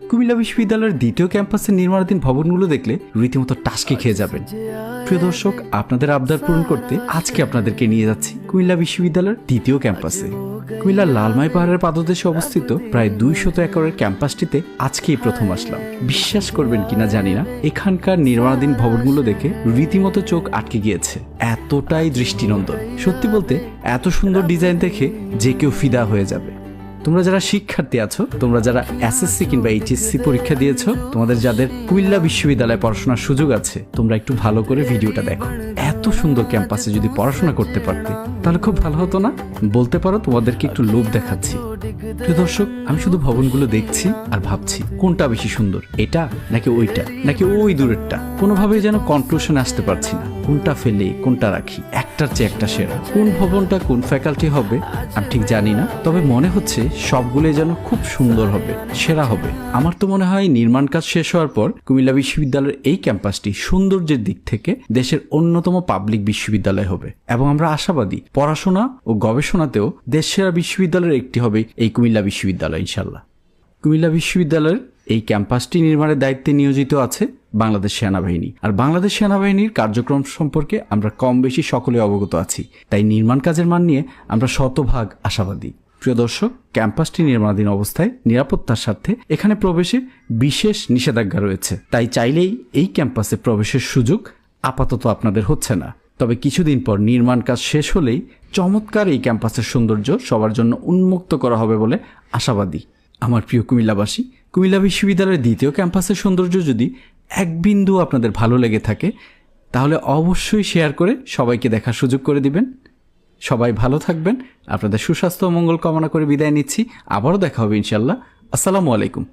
কুমিল্লা বিশ্ববিদ্যালয়ের দ্বিতীয় ক্যাম্পাসের নির্মাণাধীন ভবনগুলো দেখলে রীতিমতো টাসকে খেয়ে যাবেন। প্রিয় দর্শক, আপনাদের আবদার পূরণ করতে আজকে আপনাদেরকে নিয়ে যাচ্ছি কুমিল্লা বিশ্ববিদ্যালয়ের দ্বিতীয় ক্যাম্পাসে। কুমিল্লার লালমাই পাহাড়ের পাদদেশে অবস্থিত প্রায় 200 একরের ক্যাম্পাসটিতে আজকেই প্রথম আসলাম। বিশ্বাস করবেন কিনা জানি না, এখানকার নির্মাণাধীন ভবনগুলো দেখে রীতিমতো চোখ আটকে গিয়েছে। এতটাই দৃষ্টিনন্দন। সত্যি বলতে এত সুন্দর ডিজাইন দেখে যে কেউ ফিদা হয়ে যাবে। তোমরা যারা শিক্ষার্থী আছো, তোমরা যারা এসএসসি কিংবা এইচএসসি পরীক্ষা দিয়েছো, তোমাদের যাদের কুমিল্লা বিশ্ববিদ্যালয়ে পড়াশোনার সুযোগ আছে, তোমরা একটু ভালো করে ভিডিওটা দেখো। এত সুন্দর ক্যাম্পাসে যদি পড়াশোনা করতে পারতে তাহলে খুব ভালো হতো না? বলতে পারো তোমাদেরকে একটু লোভ দেখাচ্ছি। প্রিয় দর্শক, আমি শুধু ভবনগুলো দেখছি আর ভাবছি কোনটা বেশি সুন্দর, এটা নাকি ওইটা নাকি ওই দূরেরটা। কোনোভাবেই যেন কনক্লুশনে আসতে পারছি না, কোনটা ফেলে কোনটা রাখি। একটার চেয়ে একটা সেরা। কোন ভবনটা কোন ফ্যাকাল্টি হবে আমি ঠিক জানি না, তবে মনে হচ্ছে সবগুলোই যেন খুব সুন্দর হবে, সেরা হবে। আমার তো মনে হয় নির্মাণ কাজ শেষ হওয়ার পর কুমিল্লা বিশ্ববিদ্যালয়ের এই ক্যাম্পাসটি সৌন্দর্যের দিক থেকে দেশের অন্যতম পাবলিক বিশ্ববিদ্যালয় হবে এবং আমরা আশাবাদী পড়াশোনা ও গবেষণাতেও দেশ সেরা বিশ্ববিদ্যালয়ের একটি হবে এই কুমিল্লা বিশ্ববিদ্যালয় ইনশাল্লাহ। কুমিল্লা বিশ্ববিদ্যালয়ের এই ক্যাম্পাসটি নির্মাণের দায়িত্বে নিয়োজিত আছে বাংলাদেশ সেনাবাহিনী। আর বাংলাদেশ সেনাবাহিনীর কার্যক্রম সম্পর্কে আমরা কম বেশি সকলে অবগত আছি, তাই নির্মাণ কাজের মান নিয়ে আমরা শতভাগ আশাবাদী। প্রিয় দর্শক, ক্যাম্পাসটি নির্মাণাধীন অবস্থায় নিরাপত্তার স্বার্থে এখানে প্রবেশে বিশেষ নিষেধাজ্ঞা রয়েছে, তাই চাইলেই এই ক্যাম্পাসে প্রবেশের সুযোগ আপাতত আপনাদের হচ্ছে না। তবে কিছুদিন পর নির্মাণ কাজ শেষ হলেই চমৎকার এই ক্যাম্পাসের সৌন্দর্য সবার জন্য উন্মুক্ত করা হবে বলে আশাবাদী। আমার প্রিয় কুমিল্লাবাসী, কুমিল্লা বিশ্ববিদ্যালয়ের দ্বিতীয় ক্যাম্পাসের সৌন্দর্য যদি এক বিন্দু আপনাদের ভালো লেগে থাকে তাহলে অবশ্যই শেয়ার করে সবাইকে দেখার সুযোগ করে দিবেন। সবাই ভালো থাকবেন। আপনাদের সুস্বাস্থ্য ও মঙ্গল কামনা করে বিদায় নিচ্ছি। আবারও দেখা হবে ইনশাল্লাহ। আসসালামু আলাইকুম।